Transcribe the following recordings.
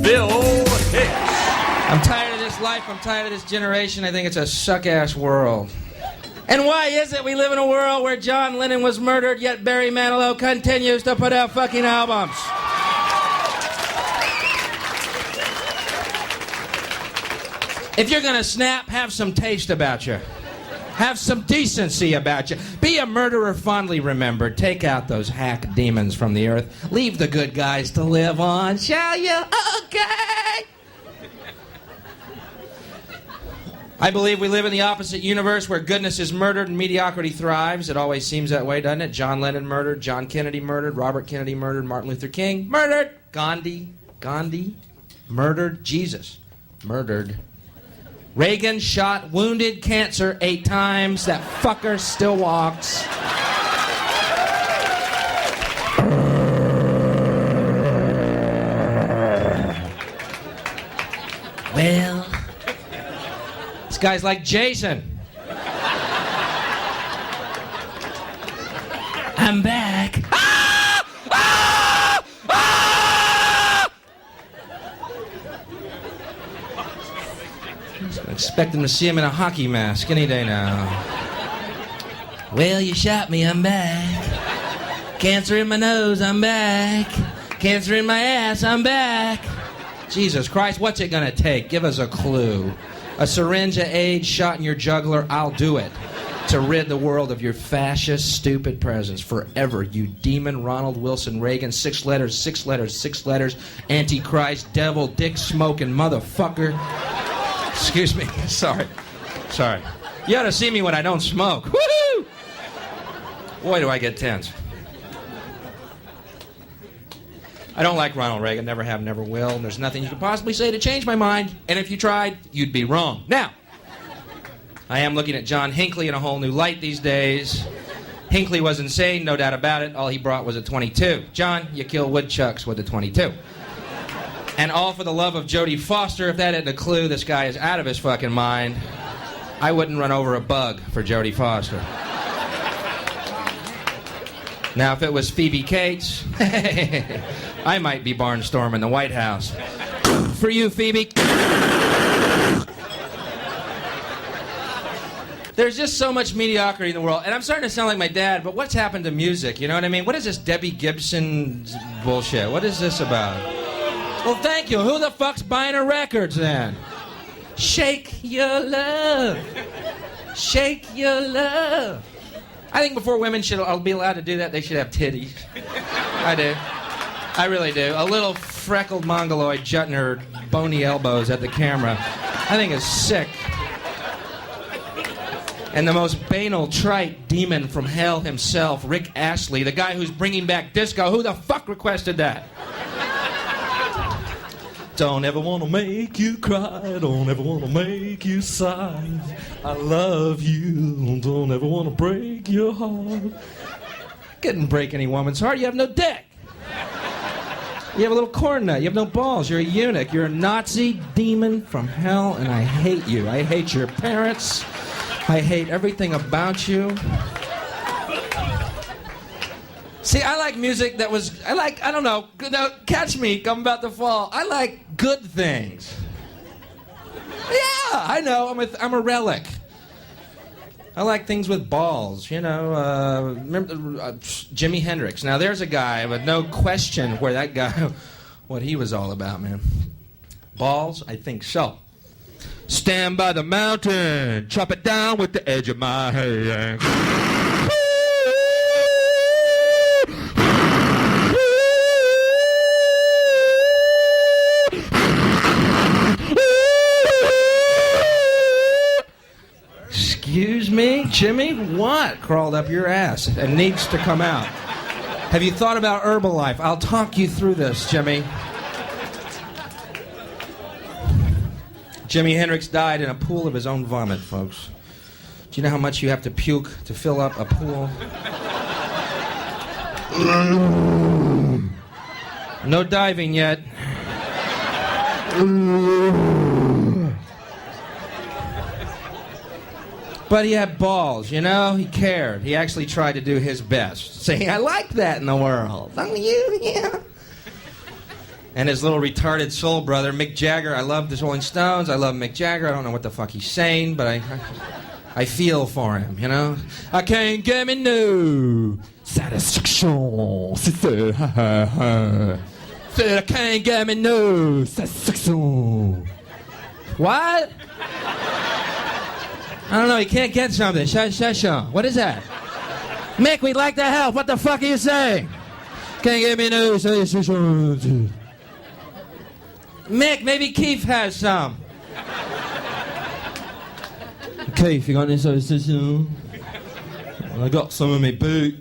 Hicks. I'm tired of this life. I'm tired of this generation. I think it's a suck-ass world. And why is it we live in a world where John Lennon was murdered, yet Barry Manilow continues to put out fucking albums? If you're gonna snap, have some taste about you. Have some decency about you. Be a murderer fondly remembered. Take out those hack demons from the earth. Leave the good guys to live on, shall you? Okay! I believe we live in the opposite universe where goodness is murdered and mediocrity thrives. It always seems that way, doesn't it? John Lennon murdered, John Kennedy murdered, Robert Kennedy murdered, Martin Luther King murdered, Gandhi murdered, Jesus murdered. Reagan shot, wounded, cancer 8 times. That fucker still walks. Well, this guy's like Jason. I'm back. Ah! Ah! Ah! I'm expecting to see him in a hockey mask any day now. Well, you shot me, I'm back. Cancer in my nose, I'm back. Cancer in my ass, I'm back. Jesus Christ, what's it gonna take? Give us a clue. A syringe of AIDS shot in your jugular, I'll do it. To rid the world of your fascist, stupid presence forever, you demon Ronald Wilson Reagan. 6 letters, 6 letters, 6 letters. Antichrist, devil, dick smoking motherfucker. Excuse me. Sorry. You ought to see me when I don't smoke. Woohoo! Boy, do I get tense. I don't like Ronald Reagan. Never have, never will. And there's nothing you could possibly say to change my mind. And if you tried, you'd be wrong. Now, I am looking at John Hinckley in a whole new light these days. Hinckley was insane, no doubt about it. All he brought was a 22. John, you kill woodchucks with a 22. And all for the love of Jodie Foster. If that isn't a clue, this guy is out of his fucking mind. I wouldn't run over a bug for Jodie Foster. Now, if it was Phoebe Cates, I might be barnstorming the White House. For you, Phoebe. There's just so much mediocrity in the world. And I'm starting to sound like my dad, but what's happened to music? You know what I mean? What is this Debbie Gibson bullshit? What is this about? Well, thank you. Who the fuck's buying her records then? Shake your love. Shake your love. I think before women should be allowed to do that, they should have titties. I do. I really do. A little freckled mongoloid jutting her bony elbows at the camera. I think it's sick. And the most banal, trite demon from hell himself, Rick Astley, the guy who's bringing back disco. Who the fuck requested that? Don't ever want to make you cry. Don't ever want to make you sigh. I love you. Don't ever want to break your heart. Couldn't break any woman's heart. You have no dick. You have a little corn nut. You have no balls. You're a eunuch. You're a Nazi demon from hell, and I hate you. I hate your parents. I hate everything about you. See, I like music that was, I don't know, now, catch me, I'm about to fall. I like good things. Yeah, I know, I'm a relic. I like things with balls, you know. Remember Jimi Hendrix. Now, there's a guy, but no question where that guy, what he was all about, man. Balls? I think so. Stand by the mountain, chop it down with the edge of my hand. Excuse me, Jimmy? What crawled up your ass and needs to come out? Have you thought about Herbalife? I'll talk you through this, Jimmy. Jimi Hendrix died in a pool of his own vomit, folks. Do you know how much you have to puke to fill up a pool? No diving yet. But he had balls, you know? He cared. He actually tried to do his best. Saying, I like that in the world. Don't you? Yeah. and his little retarded soul brother, Mick Jagger. I love the Rolling Stones. I love Mick Jagger. I don't know what the fuck he's saying, but I feel for him, you know? I can't get me no satisfaction. Said I can't get me no satisfaction. What? I don't know, he can't get something. What is that? Mick, we'd like to help. What the fuck are you saying? Can't get me no satisfaction. Mick, maybe Keith has some. Keith, you got any satisfaction? I got some in my boot.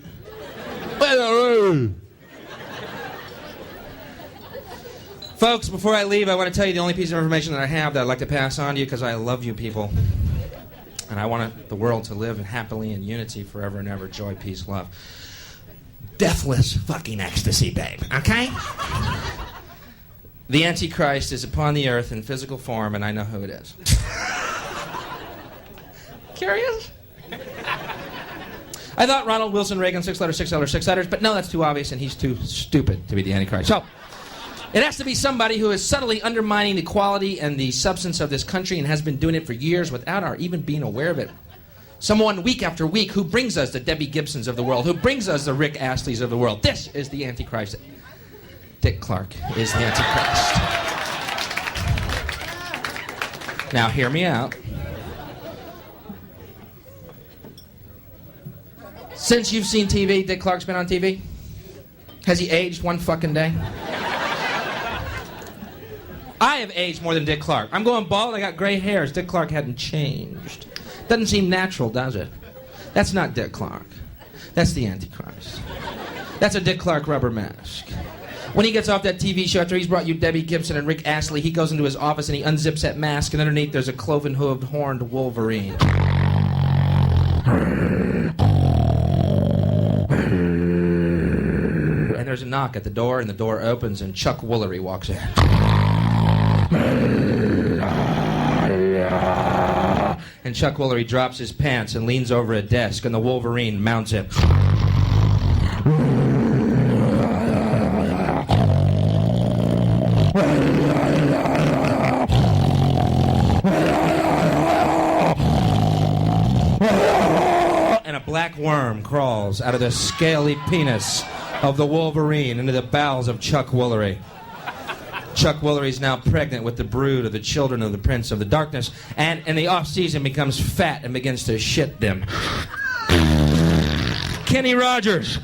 Folks, before I leave, I want to tell you the only piece of information that I have that I'd like to pass on to you because I love you people. And I want the world to live happily in unity forever and ever. Joy, peace, love. Deathless fucking ecstasy, babe. Okay? The Antichrist is upon the earth in physical form, and I know who it is. Curious? I thought Ronald Wilson Reagan, 6 letters, but no, that's too obvious, and he's too stupid to be the Antichrist. So, it has to be somebody who is subtly undermining the quality and the substance of this country and has been doing it for years without our even being aware of it. Someone week after week who brings us the Debbie Gibsons of the world, who brings us the Rick Astleys of the world. This is the Antichrist. Dick Clark is the Antichrist. Now, hear me out. Since you've seen TV, Dick Clark's been on TV? Has he aged one fucking day? I have aged more than Dick Clark. I'm going bald, I got gray hairs. Dick Clark hadn't changed. Doesn't seem natural, does it? That's not Dick Clark. That's the Antichrist. That's a Dick Clark rubber mask. When he gets off that TV show after he's brought you Debbie Gibson and Rick Astley, he goes into his office and he unzips that mask, and underneath there's a cloven-hooved, horned Wolverine. And there's a knock at the door, and the door opens, and Chuck Woolery walks in. And Chuck Woolery drops his pants and leans over a desk, and the Wolverine mounts him. And a black worm crawls out of the scaly penis of the Wolverine into the bowels of Chuck Woolery. Chuck Woolery's now pregnant with the brood of the children of the Prince of the Darkness, and in the off-season becomes fat and begins to shit them. Kenny Rogers,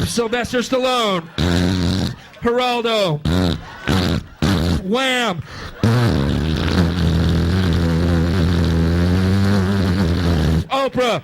Sylvester Stallone, Geraldo, Wham! Oprah,